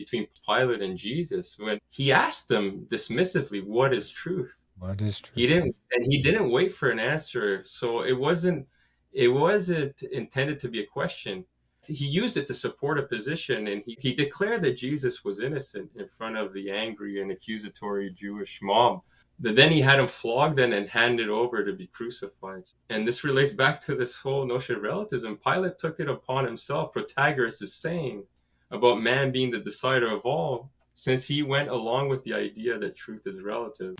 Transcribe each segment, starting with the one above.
between Pilate and Jesus when he asked him dismissively, "What is truth?" What is He truth? didn't, and he didn't wait for an answer. So it wasn't intended to be a question. He used it to support a position, and he declared that Jesus was innocent in front of the angry and accusatory Jewish mob. But then he had him flogged and handed over to be crucified. And this relates back to this whole notion of relativism. Pilate took it upon himself, Protagoras is saying, about man being the decider of all, since he went along with the idea that truth is relative.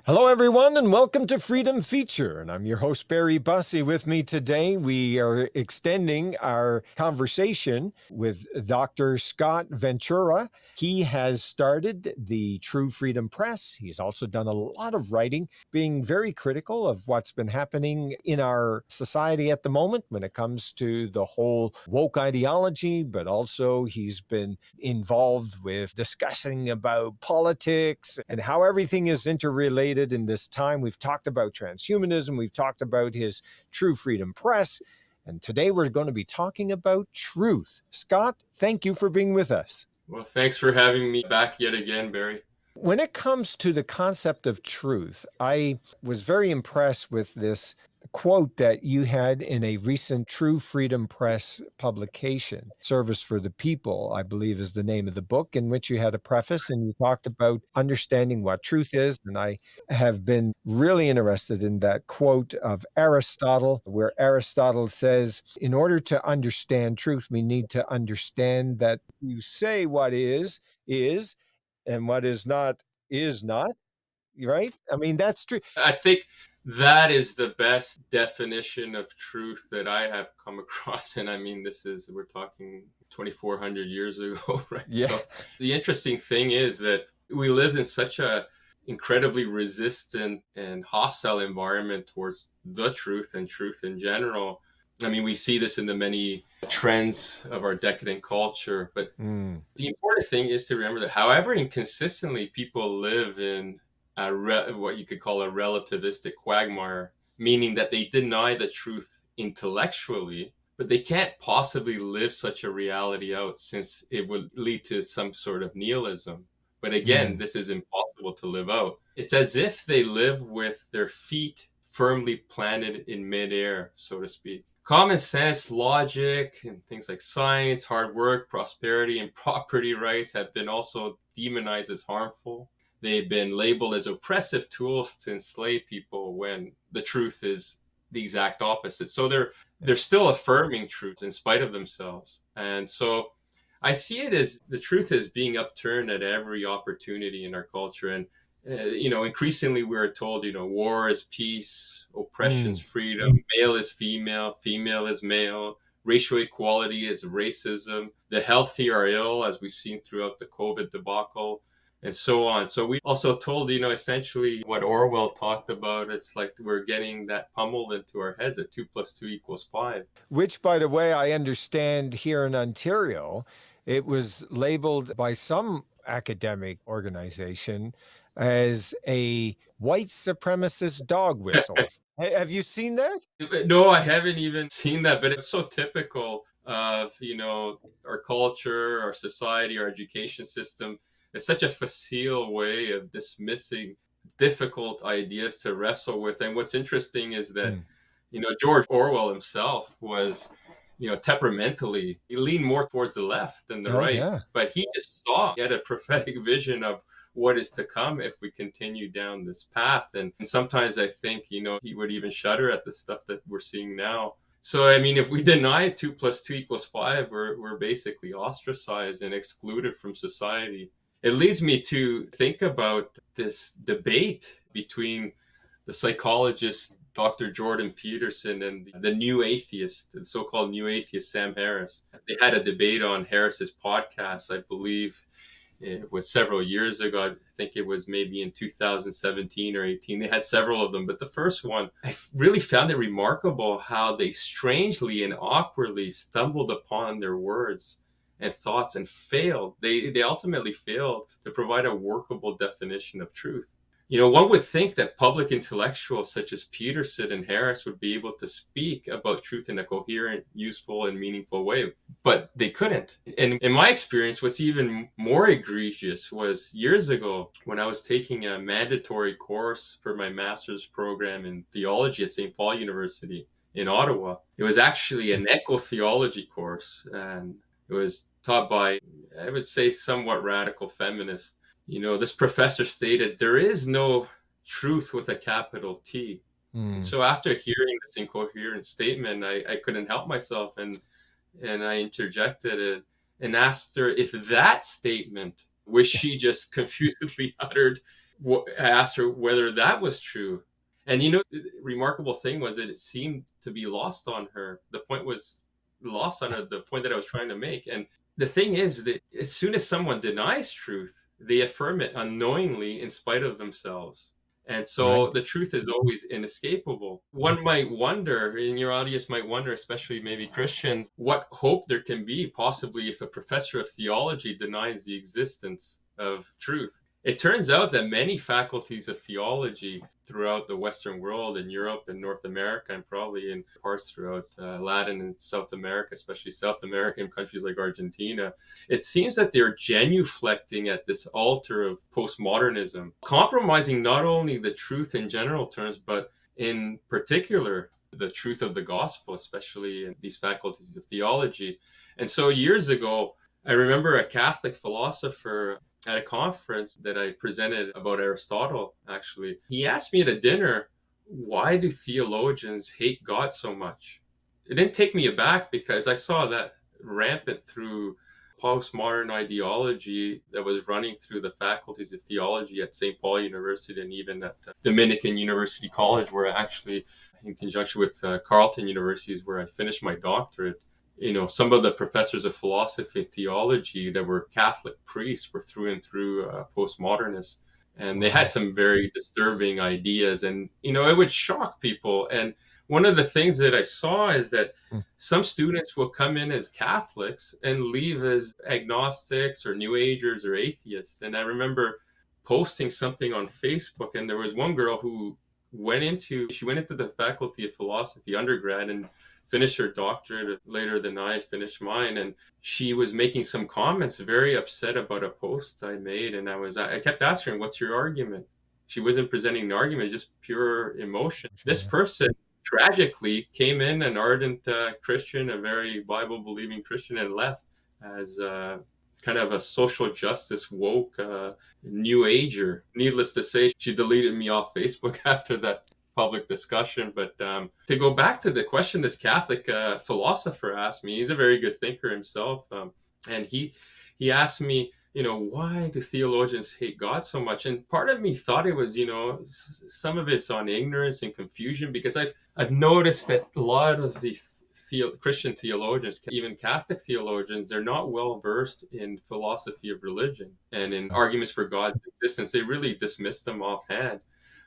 Hello, everyone, and welcome to Freedom Feature. And I'm your host, Barry Bussey. With me today, we are extending our conversation with Dr. Scott Ventureyra. He has started the True Freedom Press. He's also done a lot of writing, being very critical of what's been happening in our society at the moment when it comes to the whole woke ideology, but also he's been involved with discussing about politics and how everything is interrelated in this time. We've talked about transhumanism. We've talked about his True Freedom Press. And today we're going to be talking about truth. Scott, thank you for being with us. Well, thanks for having me back yet again, Barry. When it comes to the concept of truth, I was very impressed with this quote that you had in a recent True Freedom Press publication. Service for the People, I believe, is the name of the book, in which you had a preface and you talked about understanding what truth is. And I have been really interested in that quote of Aristotle, where Aristotle says, in order to understand truth, we need to understand that you say what is, and what is not, right? I mean, that's true. I think that is the best definition of truth that I have come across. And I mean, we're talking 2,400 years ago, right? Yeah. So the interesting thing is that we live in such a incredibly resistant and hostile environment towards the truth and truth in general. I mean, we see this in the many trends of our decadent culture, but the important thing is to remember that however inconsistently people live in what you could call a relativistic quagmire, meaning that they deny the truth intellectually, but they can't possibly live such a reality out since it would lead to some sort of nihilism. But again, this is impossible to live out. It's as if they live with their feet firmly planted in midair, so to speak. Common sense, logic, and things like science, hard work, prosperity, and property rights have been also demonized as harmful. They've been labeled as oppressive tools to enslave people when the truth is the exact opposite. So they're still affirming truth in spite of themselves. And so I see it as the truth is being upturned at every opportunity in our culture. And increasingly we're told, war is peace, oppression's freedom, male is female, female is male, racial equality is racism, the healthy are ill, as we've seen throughout the COVID debacle, and so on. So we also told, essentially what Orwell talked about. It's like we're getting that pummeled into our heads that 2 + 2 = 5. Which, by the way, I understand here in Ontario, it was labeled by some academic organization as a white supremacist dog whistle. Have you seen that? No, I haven't even seen that, but it's so typical of, our culture, our society, our education system. It's such a facile way of dismissing difficult ideas to wrestle with. And what's interesting is that, George Orwell himself was, temperamentally, he leaned more towards the left than the Oh, right, yeah. but he had a prophetic vision of what is to come if we continue down this path. And sometimes I think, he would even shudder at the stuff that we're seeing now. So, I mean, if we deny 2 + 2 = 5, we're basically ostracized and excluded from society. It leads me to think about this debate between the psychologist Dr. Jordan Peterson and the new atheist, the so-called new atheist Sam Harris. They had a debate on Harris's podcast, I believe it was several years ago. I think it was maybe in 2017 or 18. They had several of them, but the first one, I really found it remarkable how they strangely and awkwardly stumbled upon their words and thoughts and failed. They ultimately failed to provide a workable definition of truth. One would think that public intellectuals such as Peterson and Harris would be able to speak about truth in a coherent, useful, and meaningful way, but they couldn't. And in my experience, what's even more egregious was years ago when I was taking a mandatory course for my master's program in theology at St. Paul University in Ottawa. It was actually an eco-theology course, and it was taught by, I would say, somewhat radical feminists. This professor stated there is no truth with a capital T. And Mm. so after hearing this incoherent statement, I couldn't help myself, and I interjected it and asked her if that statement, which she just confusedly uttered, I asked her whether that was true. And the remarkable thing was that it seemed to be lost on her. The point was lost on her, the point that I was trying to make. And the thing is that as soon as someone denies truth, they affirm it unknowingly in spite of themselves. And so Right. the truth is always inescapable. One might wonder, and your audience might wonder, especially maybe Christians, what hope there can be possibly if a professor of theology denies the existence of truth. It turns out that many faculties of theology throughout the Western world, in Europe and North America, and probably in parts throughout Latin and South America, especially South American countries like Argentina, it seems that they're genuflecting at this altar of postmodernism, compromising not only the truth in general terms, but in particular, the truth of the gospel, especially in these faculties of theology. And so years ago, I remember a Catholic philosopher at a conference that I presented about Aristotle, actually. He asked me at a dinner, why do theologians hate God so much? It didn't take me aback because I saw that rampant through postmodern ideology that was running through the faculties of theology at St. Paul University and even at Dominican University College, where I actually, in conjunction with Carleton Universities, where I finished my doctorate. Some of the professors of philosophy and theology that were Catholic priests were through and through postmodernists. And they had Wow. some very disturbing ideas. And, it would shock people. And one of the things that I saw is that Mm. some students will come in as Catholics and leave as agnostics or New Agers or atheists. And I remember posting something on Facebook, and there was one girl who she went into the faculty of philosophy undergrad and finished her doctorate later than I finished mine. And she was making some comments, very upset about a post I made. And I kept asking her, what's your argument? She wasn't presenting an argument, just pure emotion. This Sure. person tragically came in an ardent Christian, a very Bible believing Christian, and left as kind of a social justice woke new ager. Needless to say, she deleted me off Facebook after that public discussion. But to go back to the question this Catholic philosopher asked me, he's a very good thinker himself, and he asked me, why do theologians hate God so much? And part of me thought it was, some of it's on ignorance and confusion, because I've noticed that a lot of the Christian theologians, even Catholic theologians, they're not well versed in philosophy of religion and in arguments for God's existence. They really dismiss them offhand.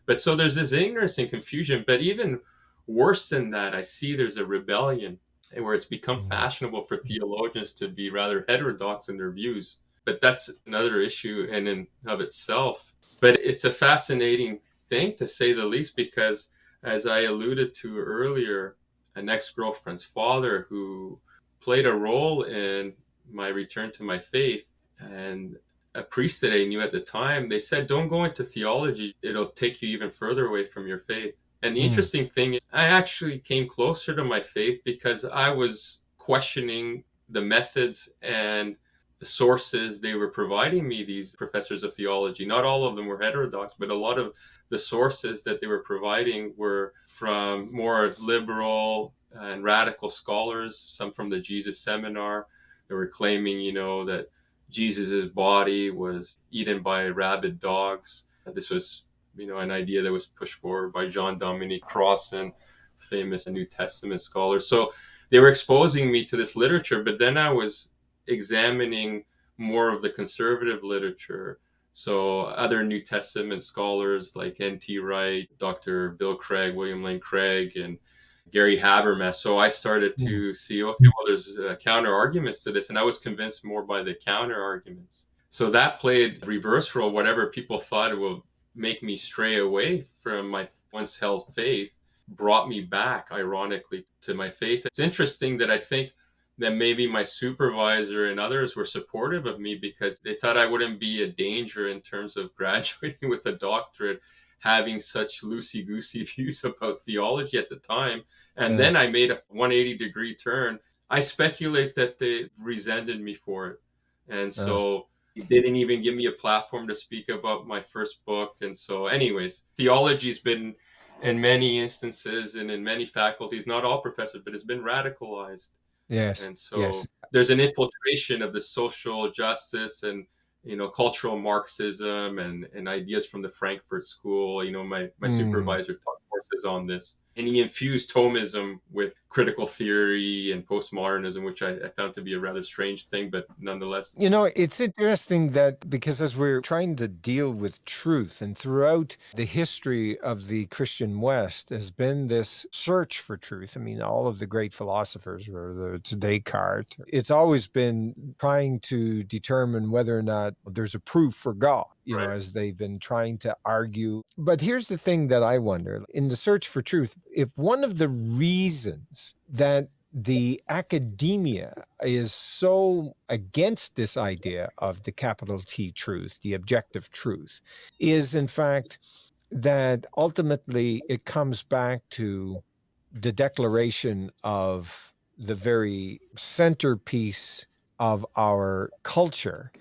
But so there's this ignorance and confusion. But even worse than that, I see there's a rebellion where it's become Mm. fashionable for theologians to be rather heterodox in their views. But that's another issue in and of itself. But it's a fascinating thing, to say the least, because as I alluded to earlier, an ex-girlfriend's father who played a role in my return to my faith, and a priest that I knew at the time, they said, don't go into theology. It'll take you even further away from your faith. And the Mm. interesting thing is, I actually came closer to my faith because I was questioning the methods and the sources they were providing me, these professors of theology. Not all of them were heterodox, but a lot of the sources that they were providing were from more liberal and radical scholars, some from the Jesus Seminar. They were claiming, that Jesus's body was eaten by rabid dogs. This was, an idea that was pushed forward by John Dominic Crossan, famous New Testament scholar. So they were exposing me to this literature, but then I was examining more of the conservative literature. So other New Testament scholars like N.T. Wright, Dr. Bill Craig, William Lane Craig, and Gary Habermas. So I started Mm. to see, okay, well, there's counter arguments to this, and I was convinced more by the counter arguments. So that played reverse role. Whatever people thought make me stray away from my once held faith brought me back, ironically, to my faith. It's interesting that I think that maybe my supervisor and others were supportive of me because they thought I wouldn't be a danger in terms of graduating with a doctorate, having such loosey goosey views about theology at the time. And Yeah. then I made a 180-degree turn. I speculate that they resented me for it. And Uh, so they didn't even give me a platform to speak about my first book. And so, anyways, theology's been, in many instances and in many faculties, not all professors, but it's been radicalized. yes. And so Yes. there's an infiltration of the social justice and cultural Marxism and ideas from the Frankfurt School. My Mm. supervisor taught courses on this, and he infused Thomism with critical theory and postmodernism, which I found to be a rather strange thing, but nonetheless, You know, it's interesting that because as we're trying to deal with truth, and throughout the history of the Christian West has been this search for truth. I mean, all of the great philosophers, whether it's Descartes, it's always been trying to determine whether or not there's a proof for God, right, as they've been trying to argue. But here's the thing that I wonder in the search for truth, if one of the reasons that the academia is so against this idea of the capital T truth, the objective truth, is in fact that ultimately it comes back to the declaration of the very centerpiece of our culture,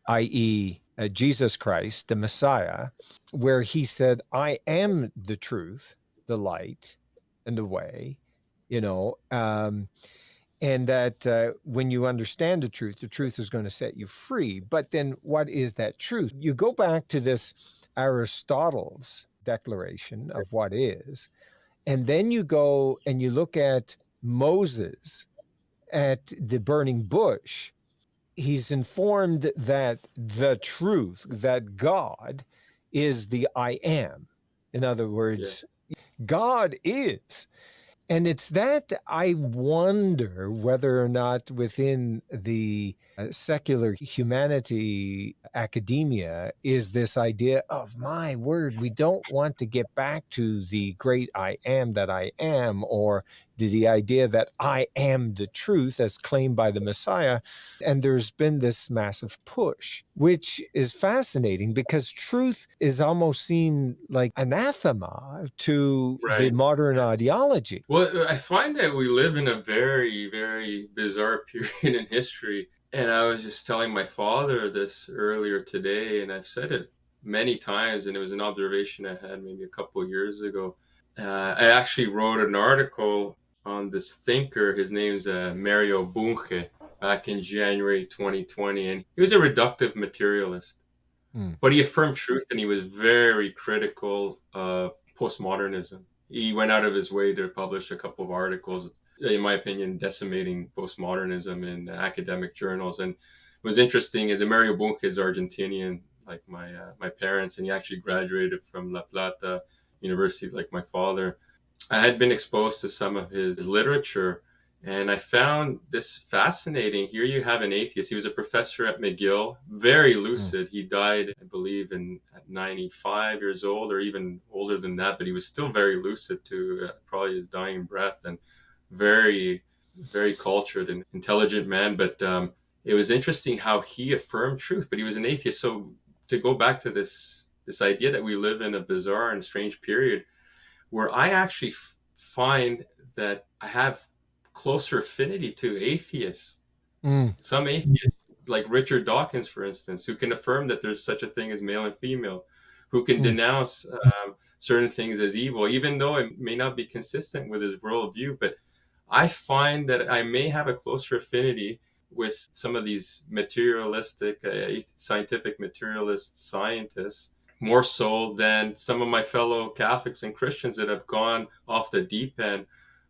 i.e., Jesus Christ, the Messiah, where he said, I am the truth, the light, and the way, you know, and that when you understand the truth is going to set you free. But then what is that truth? You go back to this Aristotle's declaration of what is, and then you go and you look at Moses at the burning bush. He's informed that the truth, that God is the I am. In other words, yes, God is. And it's that I wonder whether or not within the secular humanity academia is this idea of, my word, we don't want to get back to the great I am that I am, or to the idea that I am the truth as claimed by the Messiah. And there's been this massive push, which is fascinating because truth is almost seen like anathema to the right. modern Yes. ideology. Well, I find that we live in a very, very bizarre period in history. And I was just telling my father this earlier today, and I've said it many times, and it was an observation I had maybe a couple of years ago. I actually wrote an article on this thinker. His name's Mario Bunge back in January 2020, and he was a reductive materialist. Mm, But he affirmed truth and he was very critical of postmodernism. He went out of his way to publish a couple of articles, in my opinion, decimating postmodernism in academic journals. And it was interesting is that Mario Bunke is Argentinian, like my parents, and he actually graduated from La Plata University, like my father. I had been exposed to some of his literature, and I found this fascinating. Here you have an atheist. He was a professor at McGill, very mm, lucid. He died, I believe, at 95 years old, or even older than that. But he was still very lucid to probably his dying breath, and very, very cultured and intelligent man. But it was interesting how he affirmed truth, but he was an atheist. So to go back to this idea that we live in a bizarre and strange period where I actually find that I have closer affinity to atheists. mm, Some atheists, like Richard Dawkins, for instance, who can affirm that there's such a thing as male and female, who can mm, denounce certain things as evil, even though it may not be consistent with his worldview. But I find that I may have a closer affinity with some of these materialistic, scientific materialist scientists more so than some of my fellow Catholics and Christians that have gone off the deep end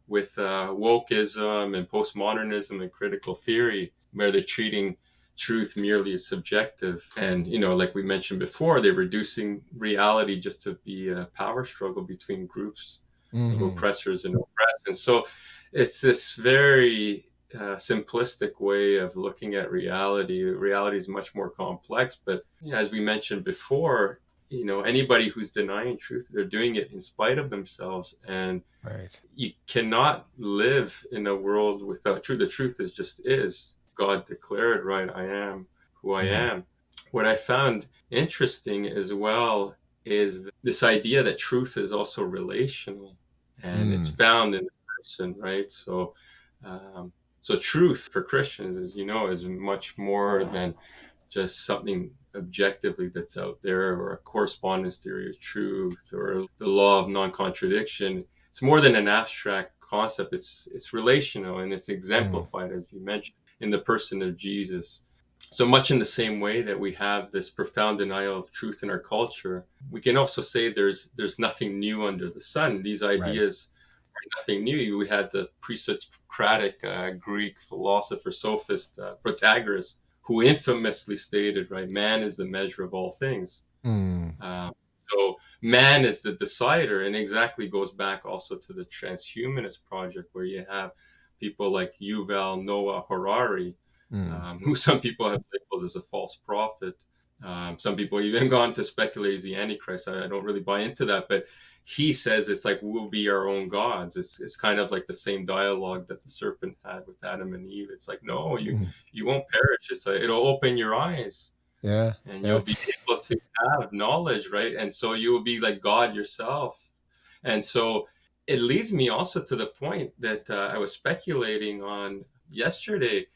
with wokeism and postmodernism and critical theory, where they're treating truth merely as subjective. And, like we mentioned before, they're reducing reality just to be a power struggle between groups of mhm, oppressors and oppressed. And so it's this very simplistic way of looking at reality. Reality is much more complex, but as we mentioned before, anybody who's denying truth, they're doing it in spite of themselves. And Right. you cannot live in a world without truth. The truth is God declared, right? I am who I Mm. am. What I found interesting as well is this idea that truth is also relational, and it's Mm. found in the person, right? Um, so truth for Christians, as you know, is much more than just something objectively that's out there, or a correspondence theory of truth, or the law of non-contradiction. It's more than an abstract concept. It's relational, and it's Mm. exemplified, as you mentioned, in the person of Jesus. So much in the same way that we have this profound denial of truth in our culture, we can also say there's nothing new under the sun. These Right. ideas are nothing new. We had the pre-Socratic Greek philosopher, sophist Protagoras, who infamously stated, right, man is the measure of all things. Mm. Um, so man is the decider, and exactly goes back also to the transhumanist project, where you have people like Yuval Noah Harari, Mm. who some people have labeled as a false prophet. Some people even gone to speculate he's the Antichrist. I don't really buy into that, but he says it's like we'll be our own gods. It's kind of like the same dialogue that the serpent had with Adam and Eve. It's like, no, Mm. you won't perish. It's like it'll open your eyes, Yeah. and Yeah. you'll be able to have knowledge, right? And so you will be like God yourself. And so it leads me also to the point that I was speculating on yesterday,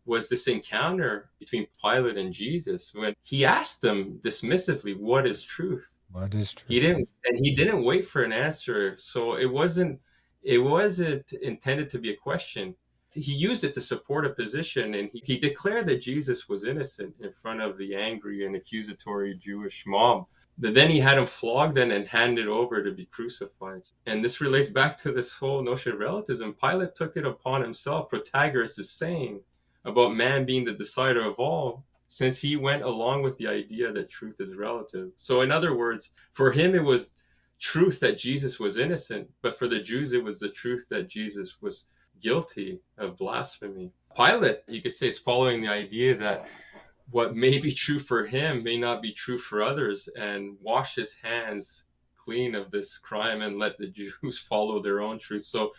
was this encounter between Pilate and Jesus, when he asked him dismissively, what is truth? What is He truth? didn't, and he didn't wait for an answer. So it wasn't intended to be a question. He used it to support a position, and he declared that Jesus was innocent in front of the angry and accusatory Jewish mob. But then he had him flogged and handed over to be crucified. And this relates back to this whole notion of relativism. Pilate took it upon himself, Protagoras is saying, about man being the decider of all, since he went along with the idea that truth is relative. So, in other words, for him, it was truth that Jesus was innocent, but for the Jews, it was the truth that Jesus was guilty of blasphemy. Pilate, you could say, is following the idea that what may be true for him may not be true for others, and wash his hands clean of this crime and let the Jews follow their own truth. So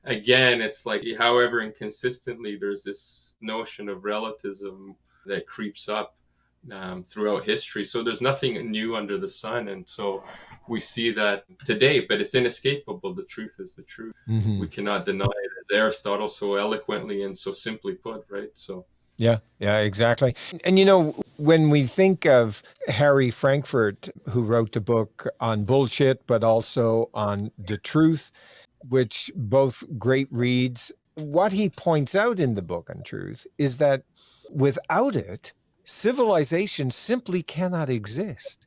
again, it's like, however inconsistently, there's this notion of relativism that creeps up throughout history. So there's nothing new under the sun. And so we see that today, but it's inescapable. The truth is the truth. We Mm-hmm. cannot deny it, as Aristotle so eloquently and so simply put, right? So Yeah, yeah, exactly. And when we think of Harry Frankfurt, who wrote the book on bullshit, but also on the truth, which both great reads, what he points out in the book on truth is that without it, civilization simply cannot exist.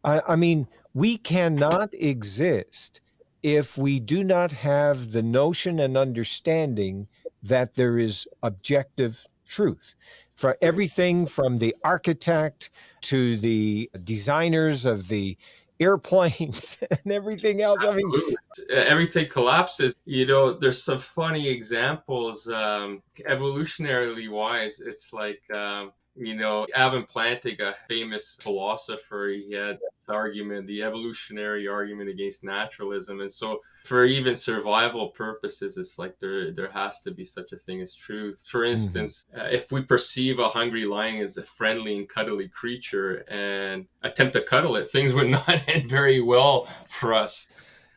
I mean, we cannot exist if we do not have the notion and understanding that there is objective truth. For everything from the architect to the designers of the airplanes and everything else. I mean, absolutely. Everything collapses. There's some funny examples, evolutionarily wise. It's like, Alvin Plantinga, famous philosopher, he had this argument, the evolutionary argument against naturalism. And so, for even survival purposes, it's like there has to be such a thing as truth. For mhm, instance, if we perceive a hungry lion as a friendly and cuddly creature and attempt to cuddle it, things would not end very well for us.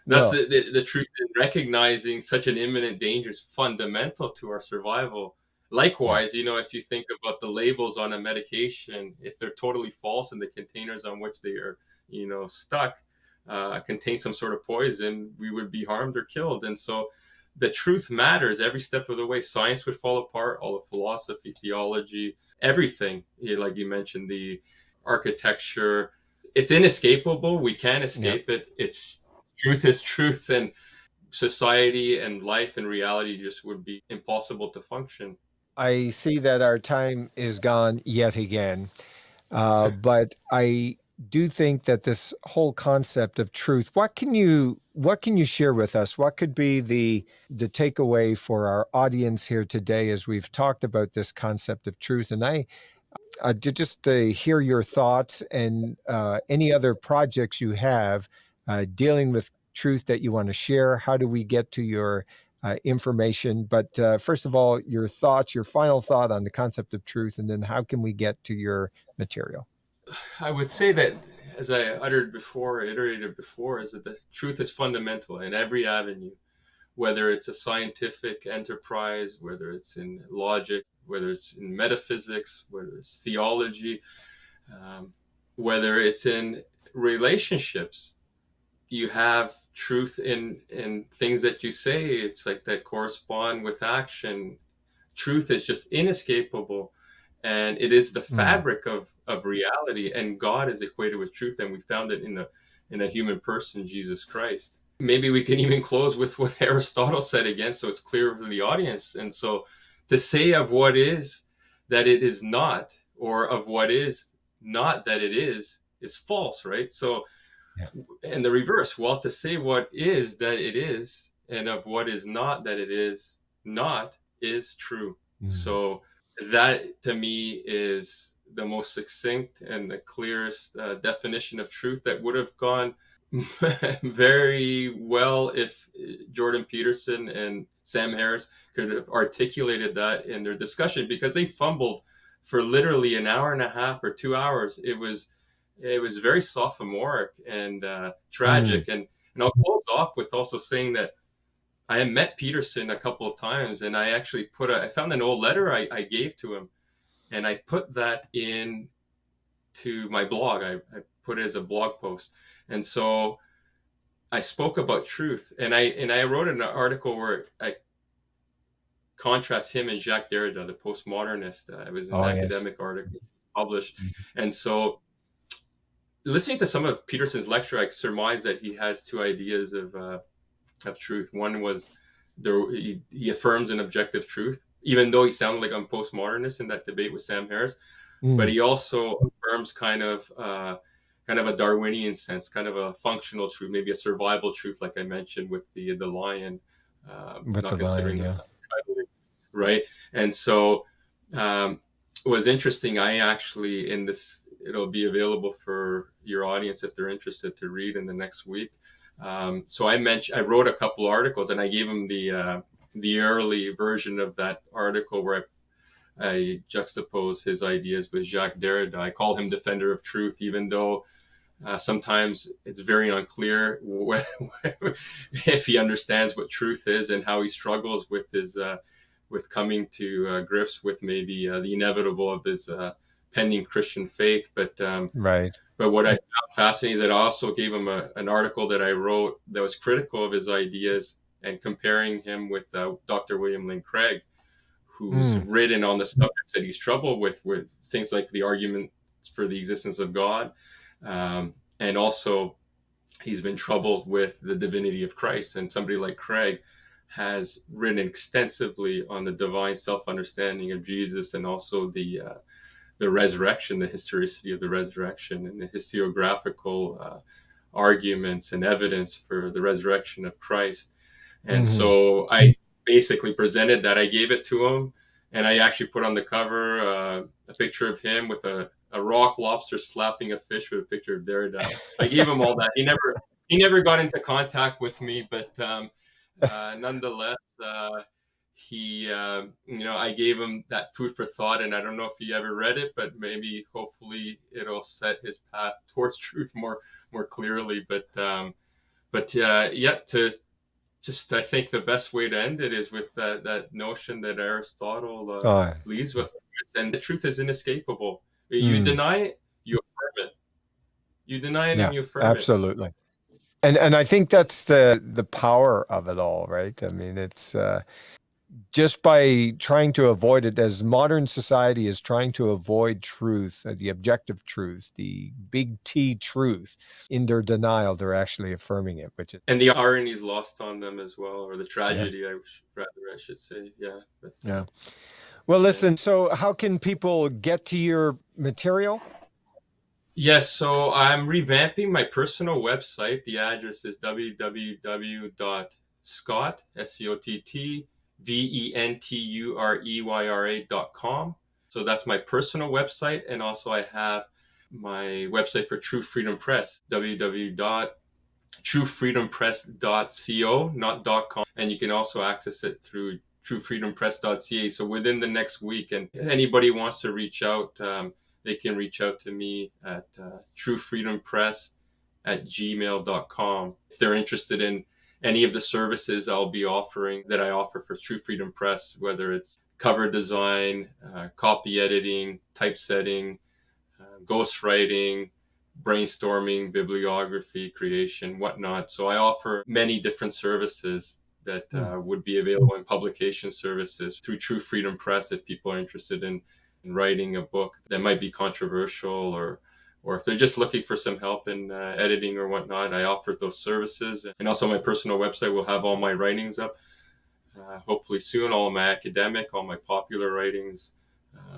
That's no, the truth. In recognizing such an imminent danger is fundamental to our survival. yeah, Likewise, if you think about the labels on a medication, if they're totally false and the containers on which they are, stuck, contain some sort of poison, we would be harmed or killed. And so the truth matters every step of the way. Science would fall apart, all of philosophy, theology, everything. Like you mentioned, the architecture, it's inescapable. We can't yeah. escape it. It's truth is truth, and society and life and reality just would be impossible to function. I see that our time is gone yet again. But I do think that this whole concept of truth, what can you share with us? What could be the takeaway for our audience here today as we've talked about this concept of truth? And just to hear your thoughts and any other projects you have dealing with truth that you want to share. How do we get to your information? But first of all, your thoughts, your final thought on the concept of truth, and then how can we get to your material? I would say that, as I iterated before, is that the truth is fundamental in every avenue, whether it's a scientific enterprise, whether it's in logic, whether it's in metaphysics, whether it's theology, um, whether it's in relationships. You have truth in things that you say. It's like that correspond with action. Truth is just inescapable, and it is the Mm. fabric of reality, and God is equated with truth, and we found it in a human person, Jesus Christ. Maybe we can even close with what Aristotle said again, so it's clear for the audience. And so to say of what is that it is not, or of what is not that it is false, right? So, Yeah. and the reverse, well, to say what is that it is, and of what is not that it is not, is true. Mm. So that to me is the most succinct and the clearest definition of truth that would have gone very well if Jordan Peterson and Sam Harris could have articulated that in their discussion, because they fumbled for literally an hour and a half or 2 hours. It was very sophomoric and Mm. tragic. And I'll close off with also saying that I had met Peterson a couple of times, and I actually I found an old letter I gave to him, and I put that in to my blog. I put it as a blog post. And so I spoke about truth, and I wrote an article where I contrast him and Jacques Derrida, the postmodernist. It was an Oh, yes. academic article published. Mhm. And so listening to some of Peterson's lecture, I surmised that he has two ideas of truth. One was he affirms an objective truth, even though he sounded like a postmodernist in that debate with Sam Harris. But Mm. he also affirms kind of a Darwinian sense, kind of a functional truth, maybe a survival truth, like I mentioned with the lion, With the not lion, considering the yeah. right. And so it was interesting. I actually in this it'll be available for your audience if they're interested to read in the next week. So I wrote a couple articles, and I gave them the early version of that article where I juxtapose his ideas with Jacques Derrida. I call him defender of truth, even though sometimes it's very unclear if he understands what truth is and how he struggles with coming to grips with maybe the inevitable of his pending Christian faith. Right. But what I found fascinating is that I also gave him an article that I wrote that was critical of his ideas and comparing him with Dr. William Lane Craig, who's Mm. written on the subjects that he's troubled with things like the argument for the existence of God. And also, he's been troubled with the divinity of Christ. And somebody like Craig has written extensively on the divine self-understanding of Jesus, and also the resurrection, the historicity of the resurrection, and the historiographical arguments and evidence for the resurrection of Christ. And Hmm. so I basically presented that. I gave it to him, and I actually put on the cover a picture of him with a rock lobster slapping a fish with a picture of Derrida. I gave him all that. He never got into contact with me, but nonetheless, I gave him that food for thought, and I don't know if he ever read it, but maybe, hopefully, it'll set his path towards truth more clearly. Yeah, to just I think the best way to end it is with that notion that Aristotle Oh, leaves with, and the truth is inescapable. You mm. deny it, you affirm it. You deny it Yeah, and you affirm it. absolutely. And I think that's the power of it all, right? I mean, it's just by trying to avoid it, as modern society is trying to avoid truth, the objective truth, the big T truth, in their denial, they're actually affirming it, which is, And the irony is lost on them as well, or the yeah, tragedy, I should say. Yeah, but yeah. Well, yeah. listen, so how can people get to your material? Yes, so I'm revamping my personal website. The address is www.scott, SCOTT, VENTUREYRA.com. So that's my personal website. And also I have my website for True Freedom Press, www.truefreedompress.co, not .com. And you can also access it through truefreedompress.ca. So within the next week, and if anybody wants to reach out, they can reach out to me at truefreedompress@gmail.com. If they're interested in any of the services I'll be offering that I offer for True Freedom Press, whether it's cover design, copy editing, typesetting, ghostwriting, brainstorming, bibliography creation, whatnot. So I offer many different services that would be available in publication services through True Freedom Press if people are interested in writing a book that might be controversial, or if they're just looking for some help in editing or whatnot. I offer those services. And also my personal website will have all my writings up, hopefully soon, all my academic, all my popular writings,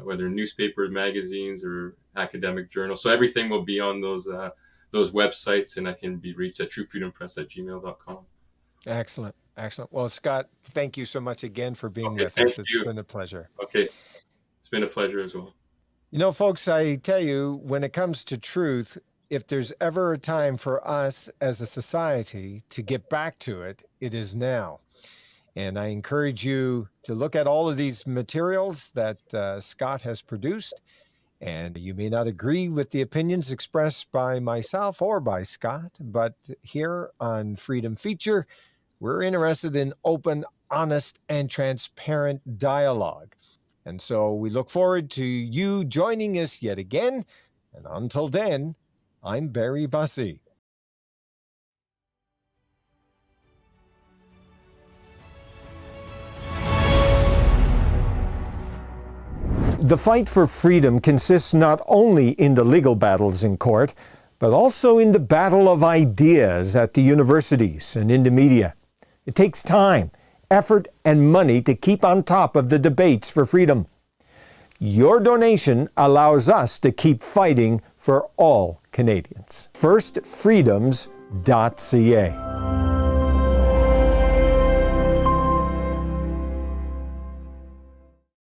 whether newspapers, magazines, or academic journals. So everything will be on those websites, and I can be reached at truefreedompress@gmail.com. Excellent. Excellent. Well, Scott, thank you so much again for being with thank us. It's you. been a pleasure. Okay. It's been a pleasure as well. You know, folks, I tell you, when it comes to truth, if there's ever a time for us as a society to get back to it, it is now. And I encourage you to look at all of these materials that Scott has produced. And you may not agree with the opinions expressed by myself or by Scott, but here on Freedom Feature, we're interested in open, honest, and transparent dialogue. And so we look forward to you joining us yet again. And until then, I'm Barry Bussey. The fight for freedom consists not only in the legal battles in court, but also in the battle of ideas at the universities and in the media. It takes time, effort, and money to keep on top of the debates for freedom. Your donation allows us to keep fighting for all Canadians. Firstfreedoms.ca